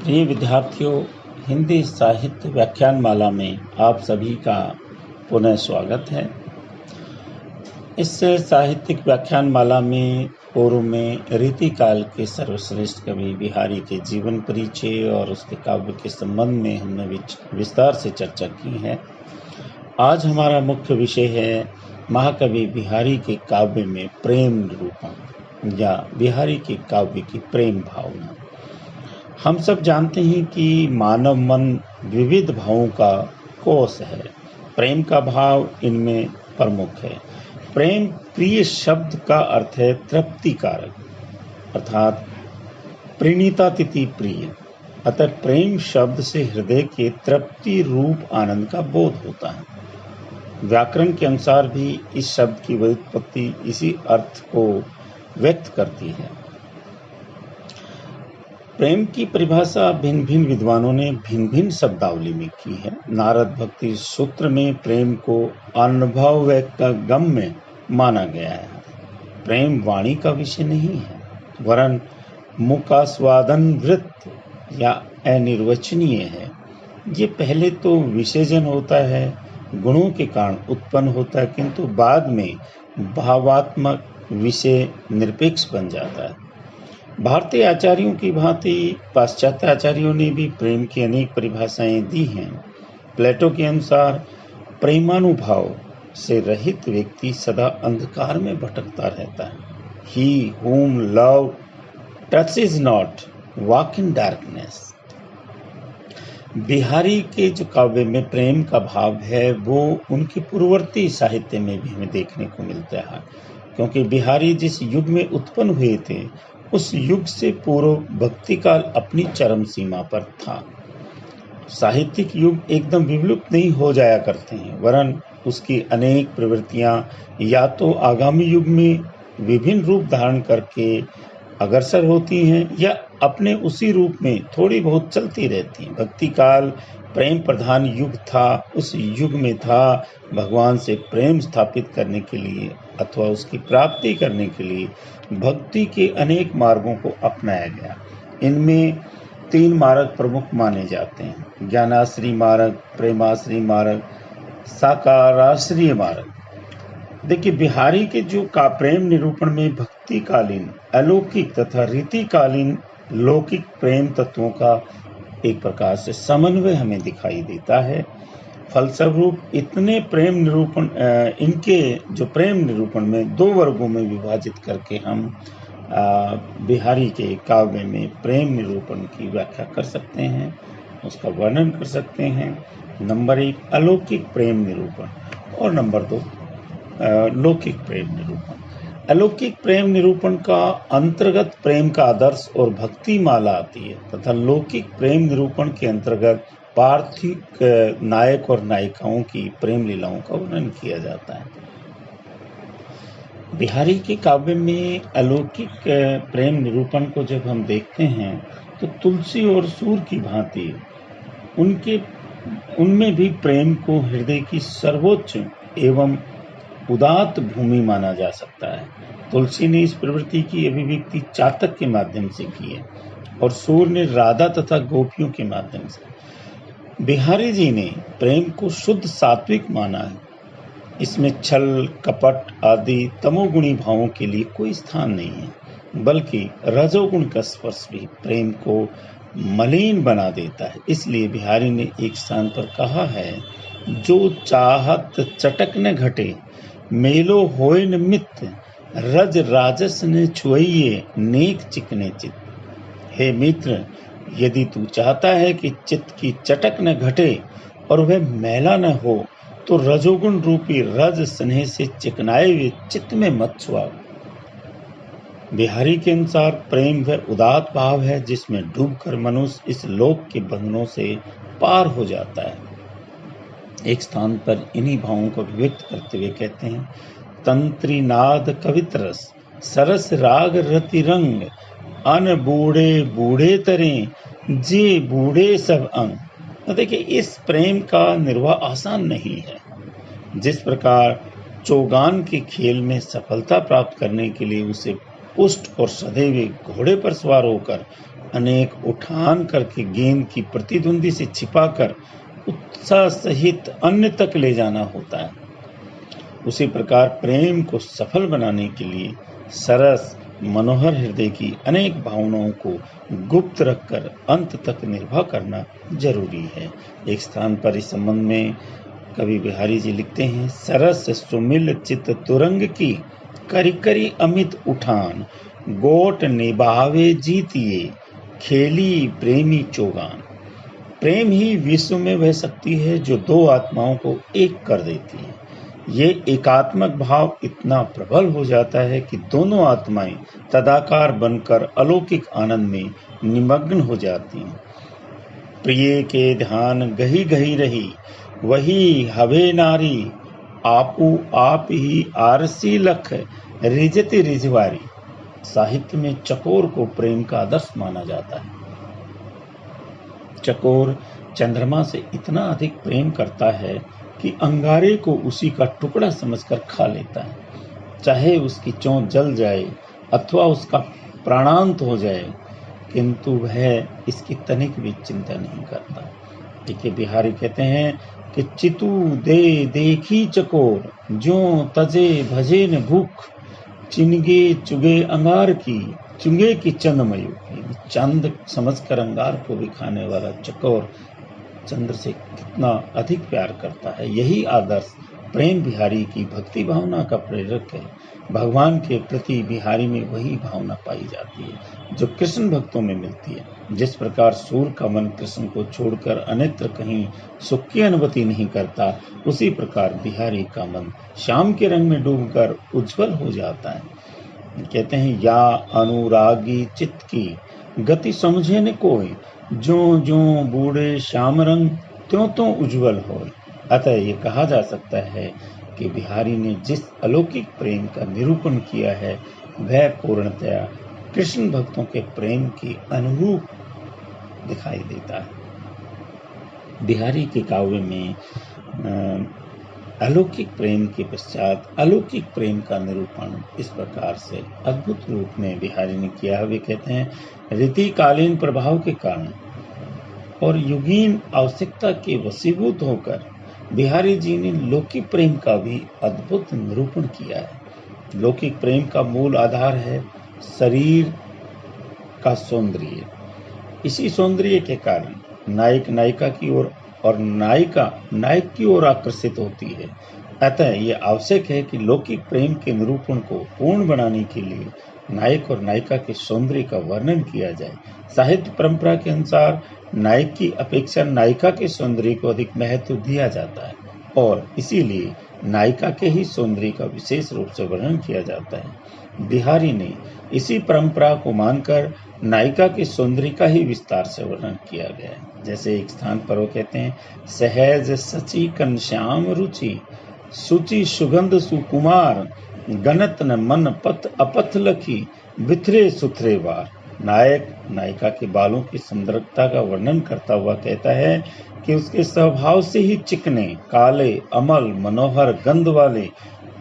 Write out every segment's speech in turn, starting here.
प्रिय विद्यार्थियों, हिंदी साहित्य व्याख्यानमाला में आप सभी का पुनः स्वागत है। इस साहित्यिक व्याख्यानमाला में पूर्व में रीतिकाल के सर्वश्रेष्ठ कवि बिहारी के जीवन परिचय और उसके काव्य के संबंध में हमने विस्तार से चर्चा की है। आज हमारा मुख्य विषय है महाकवि बिहारी के काव्य में प्रेम निरूपण या बिहारी के काव्य की प्रेम भावना। हम सब जानते हैं कि मानव मन विविध भावों का कोश है। प्रेम का भाव इनमें प्रमुख है। प्रेम प्रिय शब्द का अर्थ है तृप्ति कारक, अर्थात प्रणीतातिथि प्रिय। अतः प्रेम शब्द से हृदय के तृप्ति रूप आनंद का बोध होता है। व्याकरण के अनुसार भी इस शब्द की व्युत्पत्ति इसी अर्थ को व्यक्त करती है। प्रेम की परिभाषा भिन्न भिन्न विद्वानों ने भिन्न भिन्न शब्दावली में की है। नारद भक्ति सूत्र में प्रेम को अनुभव व गम में माना गया है। प्रेम वाणी का विषय नहीं है, वरन मुखास्वादन वृत्त या अनिर्वचनीय है। ये पहले तो विषयजन होता है, गुणों के कारण उत्पन्न होता है, किंतु बाद में भावात्मक विषय निरपेक्ष बन जाता है। भारतीय आचार्यों की भांति पाश्चात्य आचार्यों ने भी प्रेम की अनेक परिभाषाएं दी हैं। प्लेटो के अनुसार प्रेमानुभाव से रहित व्यक्ति सदा अंधकार में भटकता रहता है। He whom love touches not walk in darkness। Bihari के जो काव्य में प्रेम का भाव है वो उनके पूर्ववर्ती साहित्य में भी हमें देखने को मिलता है, क्योंकि बिहारी जिस युग में उत्पन्न हुए थे उस युग से पूर्व भक्ति काल अपनी चरम सीमा पर था। साहित्यिक युग एकदम विलुप्त नहीं हो जाया करते हैं, वरन उसकी अनेक प्रवृत्तियां या तो आगामी युग में विभिन्न रूप धारण करके अग्रसर होती हैं या अपने उसी रूप में थोड़ी बहुत चलती रहती हैं। भक्ति काल प्रेम प्रधान युग था। उस युग में था भगवान से प्रेम स्थापित करने के लिए अथवा उसकी प्राप्ति करने के लिए भक्ति के अनेक मार्गों को अपनाया गया। इनमें 3 मार्ग प्रमुख माने जाते हैं: ज्ञानाश्रय मार्ग, प्रेमाश्रय मार्ग, साकाराश्रय मार्ग। देखिए, बिहारी के जो का प्रेम निरूपण में भक्ति कालीन अलौकिक तथा रीतिकालीन लौकिक प्रेम तत्वों का एक प्रकार से समन्वय हमें दिखाई देता है। फलस्वरूप इतने प्रेम निरूपण इनके जो प्रेम निरूपण में 2 वर्गों में विभाजित करके हम बिहारी के काव्य में प्रेम निरूपण की व्याख्या कर सकते हैं, उसका वर्णन कर सकते हैं। नंबर 1 अलौकिक प्रेम निरूपण और नंबर 2 लौकिक प्रेम निरूपण। अलौकिक प्रेम निरूपण का अंतर्गत प्रेम का आदर्श और भक्ति माला आती है तथा लौकिक प्रेम निरूपण के अंतर्गत पार्थिव नायक और नायिकाओं की प्रेम लीलाओं का वर्णन किया जाता है। बिहारी के काव्य में अलौकिक प्रेम निरूपण को जब हम देखते हैं तो तुलसी और सूर की भांति उनमें भी प्रेम को हृदय की सर्वोच्च एवं उदात्त भूमि माना जा सकता है। तुलसी ने इस प्रवृत्ति की अभिव्यक्ति चातक के माध्यम से की है और सूर ने राधा तथा गोपियों के माध्यम से। बिहारी जी ने प्रेम को शुद्ध सात्विक माना है। इसमें छल, कपट आदि तमोगुणी भावों के लिए कोई स्थान नहीं है, बल्कि रजोगुण का स्पर्श भी प्रेम को मलिन बना देता है। इसलिए बिहारी ने एक स्थान पर कहा है, जो चाहत चटक न घटे मेलो होय न मित, रज राजस ने छुइये नेक चिकने चित। हे मित्र, यदि तू चाहता है कि चित्त की चटक न घटे और वह मैला न हो तो रजोगुण रूपी रज स्नेह से चिकनाए हुए चित्त में मत सुहाग। बिहारी के अनुसार प्रेम वह उदात्त भाव है जिसमें डूबकर मनुष्य इस लोक के बंधनों से पार हो जाता है। एक स्थान पर इन्हीं भावों को व्यक्त करते हुए कहते हैं, तंत्री नाद कवित्रस सरस राग रति रंग, अन बूढ़े बूढ़े तरे जे बूढ़े सब अंग। तो देखिए, इस प्रेम का निर्वाह आसान नहीं है। जिस प्रकार चौगान के खेल में सफलता प्राप्त करने के लिए उसे पुष्ट और सधे हुए घोड़े पर सवार होकर अनेक उठान करके गेंद की प्रतिद्वंदी से छिपाकर उत्साह सहित अन्य तक ले जाना होता है। उसी प्रकार प्रेम को सफल बनाने के लिए सरस मनोहर हृदय की अनेक भावनाओं को गुप्त रखकर अंत तक निर्वाह करना जरूरी है। एक स्थान पर इस संबंध में कवि बिहारी जी लिखते हैं, सरस सुमिल चित तुरंग की करी करी अमित उठान, गोट निभावे जीतिए खेली प्रेमी चौगान। प्रेम ही विश्व में वह शक्ति है जो दो आत्माओं को एक कर देती है। ये एकात्मक भाव इतना प्रबल हो जाता है कि दोनों आत्माएं तदाकार बनकर अलौकिक आनंद में निमग्न हो जाती हैं। प्रिय के ध्यान गही गही रही, वही हवे नारी, आपू आप ही आरसी लख रिजति रिजवारी। साहित्य में चकोर को प्रेम का आदर्श माना जाता है। चकोर चंद्रमा से इतना अधिक प्रेम करता है कि अंगारे को उसी का टुकड़ा समझकर खा लेता है, चाहे उसकी चोंच जल जाए अथवा उसका प्राणांत हो जाए, किंतु वह इसकी तनिक भी चिंता नहीं करता। देखिए बिहारी कहते हैं कि चितू दे देखी चकोर, जो तजे भजे न भूख, चिनगे चुगे अंगार की, चुंगे की चंदमयू की। चंद समझकर अंगार को भी खाने वाला चकोर चंद्र से कितना अधिक प्यार करता है। यही आदर्श प्रेम बिहारी की भक्ति भावना का प्रेरक है। भगवान के प्रति बिहारी में वही भावना पाई जाती है जो कृष्ण भक्तों में मिलती है। जिस प्रकार सूर्य का मन कृष्ण को छोड़कर अन्यत्र कहीं सुख की अनुभूति नहीं करता, उसी प्रकार बिहारी का मन श्याम के रंग में डूबकर उज्जवल हो जाता है। कहते हैं, या अनुरागी चित्त की गति समझे न कोई, जो जो बूढ़े श्याम रंग त्यों त्यों उज्जवल हो। अतः ये कहा जा सकता है कि बिहारी ने जिस अलौकिक प्रेम का निरूपण किया है वह पूर्णतया कृष्ण भक्तों के प्रेम के अनुरूप दिखाई देता है। बिहारी के काव्य में अलौकिक प्रेम के पश्चात अलौकिक प्रेम का निरूपण इस प्रकार से अद्भुत रूप में बिहारी ने किया है। वे कहते हैं, रीतिकालीन प्रभाव के कारण और युगीन आवश्यकता के वशीभूत होकर बिहारी जी ने लौकिक प्रेम का भी अद्भुत निरूपण किया है। लौकिक प्रेम का मूल आधार है शरीर का सौंदर्य। इसी सौंदर्य के कारण नायक नायिका की ओर और नायिका नायक की ओर आकर्षित होती है। अतः यह आवश्यक है कि लौकिक प्रेम के निरूपण को पूर्ण बनाने के लिए नायक और नायिका के सौंदर्य का वर्णन किया जाए। साहित्य परंपरा के अनुसार नायक की अपेक्षा नायिका के सौंदर्य को अधिक महत्व दिया जाता है और इसीलिए नायिका के ही सौंदर्य का विशेष रूप से वर्णन किया जाता है। बिहारी ने इसी परंपरा को मानकर नायिका के सौंदर्य का ही विस्तार से वर्णन किया गया है। जैसे एक स्थान पर वो कहते हैं, सहज सची कनश्याम रुचि, सुचि सुगंध सुकुमार, गणत न मन पथ अपथ लखी, बिथरे सुथरे वार। नायक नायिका के बालों की सुंदरता का वर्णन करता हुआ कहता है कि उसके स्वभाव से ही चिकने, काले, अमल, मनोहर, गंध वाले,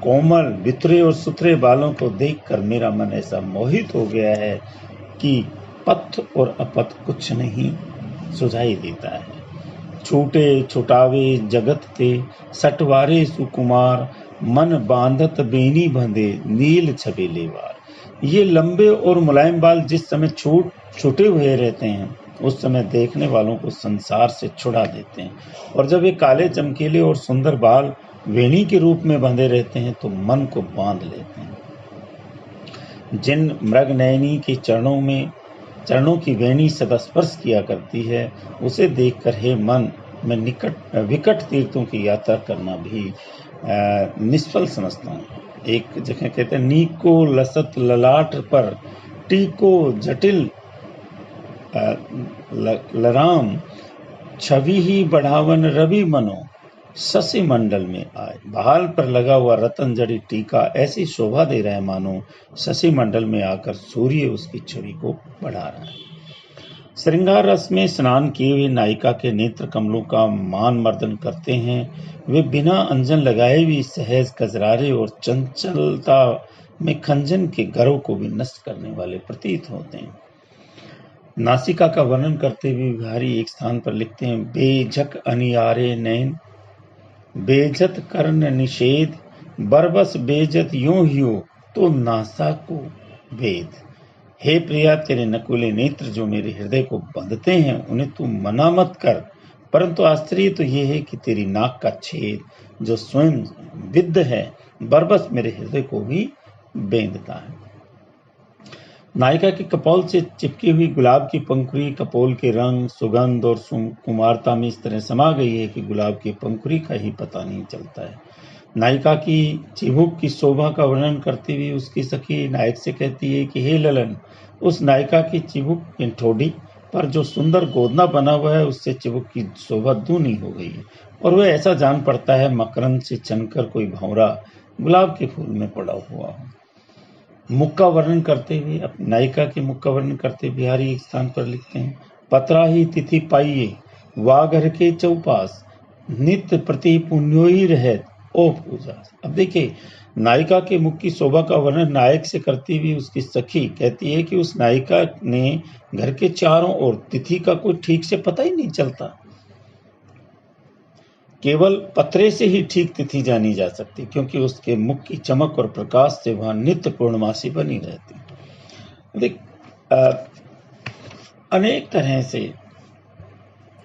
कोमल, बिथरे और सुथरे बालों को देखकर मेरा मन ऐसा मोहित हो गया है कि पथ और अपथ कुछ नहीं सुझाई देता है। छूटे छुटावे जगत ते, सटवारे सुकुमार, मन बांधत बेनी बंधे, नील छबेले वार। ये लंबे और मुलायम बाल जिस समय छूटे हुए रहते हैं उस समय देखने वालों को संसार से छुड़ा देते हैं, और जब ये काले चमकीले और सुंदर बाल वेणी के रूप में बंधे रहते हैं तो मन को बांध लेते हैं। जिन मृगनयनी के चरणों की वेणी सदा स्पर्श किया करती है, उसे देखकर हे मन मैं विकट तीर्थों की यात्रा करना भी निष्फल समझता हूँ। एक जगह कहते हैं, नीको लसत ललाट पर, टीको जटिल लराम, छवि ही बढ़ावन रवि मनो, शशि मंडल में आए। बहाल पर लगा हुआ रतन जड़ी टीका ऐसी शोभा दे रहा है मानो शशि मंडल में आकर सूर्य उसकी छवि को बढ़ा रहा है। श्रृंगार रस में स्नान किए हुए नायिका के नेत्र कमलों का मान मर्दन करते हैं। वे बिना अंजन लगाए भी सहज कजरारे और चंचलता में खंजन के गरों को भी नष्ट करने वाले प्रतीत होते हैं। नासिका का वर्णन करते हुए बिहारी एक स्थान पर लिखते हैं, बेझक अनियारे नैन, बेइज्जत कर्ण निषेध, बरबस बेइज्जत यूं ही हो, तो नासा को भेद। हे प्रिया, तेरे नकुले नेत्र जो मेरे हृदय को बांधते हैं, उन्हें तू मना मत कर, परंतु आश्चर्य तो ये है कि तेरी नाक का छेद जो स्वयं विद्ध है, बरबस मेरे हृदय को भी बेंधता है। नायिका के कपोल से चिपकी हुई गुलाब की पंखुड़ी कपोल के रंग, सुगंध और कुमारता में इस तरह समा गई है कि गुलाब की पंखुड़ी का ही पता नहीं चलता है। नायिका की चिबुक की शोभा का वर्णन करते हुए उसकी सखी नायक से कहती है कि हे ललन, उस नायिका की चिबुक की ठोड़ी पर जो सुंदर गोदना बना हुआ है, उससे चिबुक की शोभा दूनी हो गई है और वह ऐसा जान पड़ता है मकरंद से चनकर कोई भंवरा गुलाब के फूल में पड़ा हुआ हो। मुख का वर्णन करते हुए, अपनी नायिका के मुख का वर्णन करते हुए बिहारी एक स्थान पर लिखते हैं, पत्रा ही तिथि पाइये वाघर के चौपास, नित्य प्रति पुण्योई रहत ओ पूजा। अब देखिए, नायिका के मुख की शोभा का वर्णन नायक से करती हुई उसकी सखी कहती है कि उस नायिका ने घर के चारों ओर तिथि का कोई ठीक से पता ही नहीं चलता, केवल पत्रे से ही ठीक तिथि जानी जा सकती, क्योंकि उसके मुख की चमक और प्रकाश से वह नित्य पूर्णमासी बनी रहती। देख, अनेक तरह से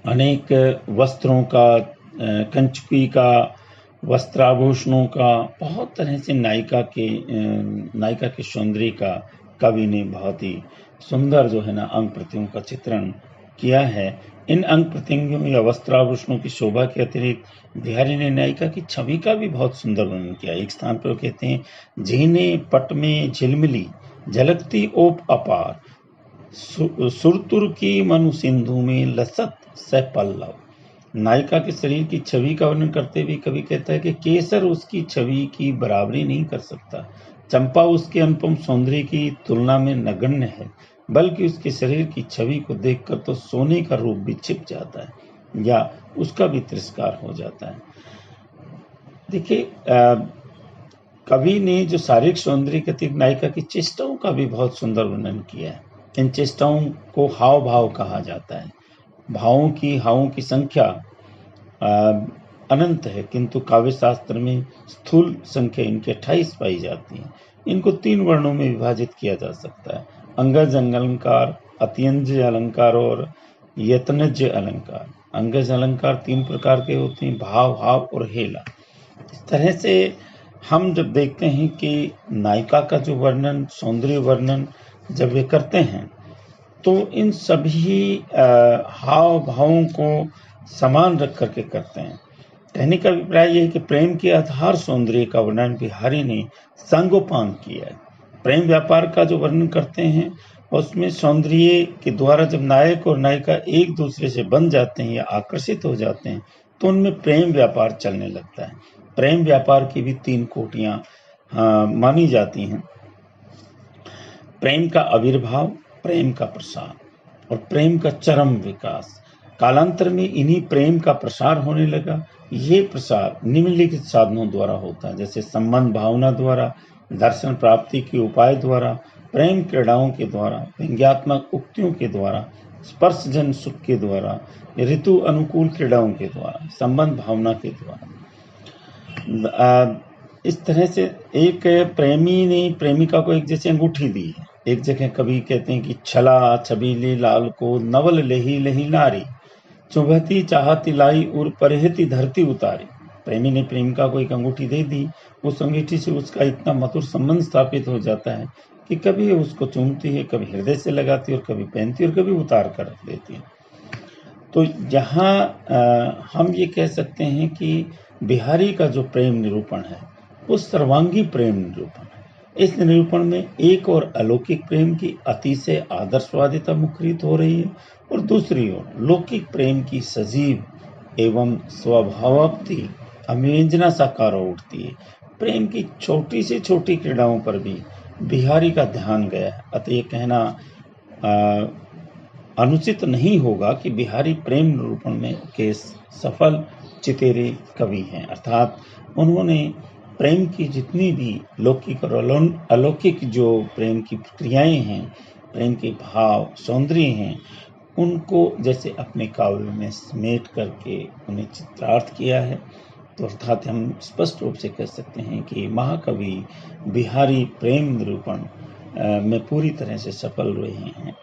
अनेक वस्त्रों का, कंचुकी का, वस्त्राभूषणों का, बहुत तरह से नायिका के सौंदर्य का कवि ने बहुत ही सुंदर जो है ना अंग प्रत्यंगों का चित्रण किया है। इन अंग प्रत्यंगों या वस्त्राभूषणों की शोभा के अतिरिक्त बिहारी ने नायिका की छवि का भी बहुत सुंदर वर्णन किया। एक स्थान पर वो कहते हैं, झीने पट में झिलमिली झलकती ओप अपार, सुरतुर की मनु सिंधु में लसत से पल्लव। नायिका के शरीर की छवि का वर्णन करते हुए कवि कहता है कि केसर उसकी छवि की बराबरी नहीं कर सकता, चंपा उसके अनुपम सौंदर्य की तुलना में नगण्य है, बल्कि उसके शरीर की छवि को देखकर तो सोने का रूप भी छिप जाता है या उसका भी तिरस्कार हो जाता है। देखिए, कवि ने जो शारीरिक सौंदर्य के अतिरिक्त नायिका की चेष्टाओं का भी बहुत सुंदर वर्णन किया है। इन चेष्टाओं को हाव भाव कहा जाता है। हावों की संख्या अनंत है, किंतु काव्य शास्त्र में स्थूल संख्या इनके 28 पाई जाती है। इनको 3 वर्णों में विभाजित किया जा सकता है, अंगज अलंकार, अत्यंज अलंकार और यत्नज अलंकार। अंगज अलंकार 3 प्रकार के होते हैं, भाव, हाव और हेला। इस तरह से हम जब देखते हैं कि नायिका का जो वर्णन, सौंदर्य वर्णन जब वे करते हैं, तो इन सभी हाव भावों को समान रख करके करते हैं। कहने का अभिप्राय यह है कि प्रेम के आधार सौंदर्य का वर्णन बिहारी ने संगोपांग किया है। प्रेम व्यापार का जो वर्णन करते हैं, उसमें सौंदर्य के द्वारा जब नायक और नायिका एक दूसरे से बन जाते हैं या आकर्षित हो जाते हैं, तो उनमें प्रेम व्यापार चलने लगता है। प्रेम व्यापार की भी 3 कोटियां मानी जाती हैं, प्रेम का आविर्भाव, प्रेम का प्रसार और प्रेम का चरम विकास। कालांतर में इन्हीं प्रेम का प्रसार होने लगा। ये प्रसार निम्नलिखित साधनों द्वारा होता है, जैसे संबंध भावना द्वारा, दर्शन प्राप्ति के उपाय द्वारा, प्रेम क्रीड़ाओं के द्वारा, व्यंग्यात्मक उक्तियों के द्वारा, स्पर्शजन सुख के द्वारा, ऋतु अनुकूल क्रीड़ाओं के द्वारा, संबंध भावना के द्वारा। इस तरह से एक प्रेमी ने प्रेमिका को एक जैसे अंगूठी दी है। एक जगह कवि कहते हैं कि छला छबीली लाल को नवल लेही लेही नारी, चुभती चाहती लाई उर परहती धरती उतारी। प्रेमी ने प्रेमिका को एक अंगूठी दे दी। उस अंगूठी से उसका इतना मधुर संबंध स्थापित हो जाता है कि कभी उसको चूमती है, कभी हृदय से लगाती है और कभी पहनती है और कभी उतार कर रख देती है। तो यहाँ हम ये कह सकते हैं कि बिहारी का जो प्रेम निरूपण है वो सर्वांगी प्रेम निरूपण है। इस निरूपण में एक और अलौकिक प्रेम की अतिशय आदर्शवादिता मुखरित हो रही है और दूसरी ओर लौकिक प्रेम की सजीव एवं स्वभावती अभिव्यंजना साकार हो उठती है। प्रेम की छोटी से छोटी क्रीड़ाओं पर भी बिहारी का ध्यान गया है। अतः ये कहना अनुचित नहीं होगा कि बिहारी प्रेम निरूपण में के सफल चितेरे कवि हैं, अर्थात उन्होंने प्रेम की जितनी भी लौकिक और अलौकिक जो प्रेम की प्रक्रियाएं हैं, प्रेम के भाव सौंदर्य हैं, उनको जैसे अपने काव्य में समेट करके उन्हें चित्रार्थ किया है। तो अर्थात हम स्पष्ट रूप से कह सकते हैं कि महाकवि बिहारी प्रेम निरूपण में पूरी तरह से सफल रहे हैं।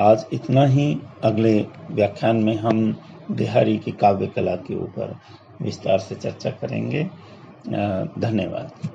आज इतना ही। अगले व्याख्यान में हम बिहारी की काव्य कला के ऊपर विस्तार से चर्चा करेंगे। धन्यवाद।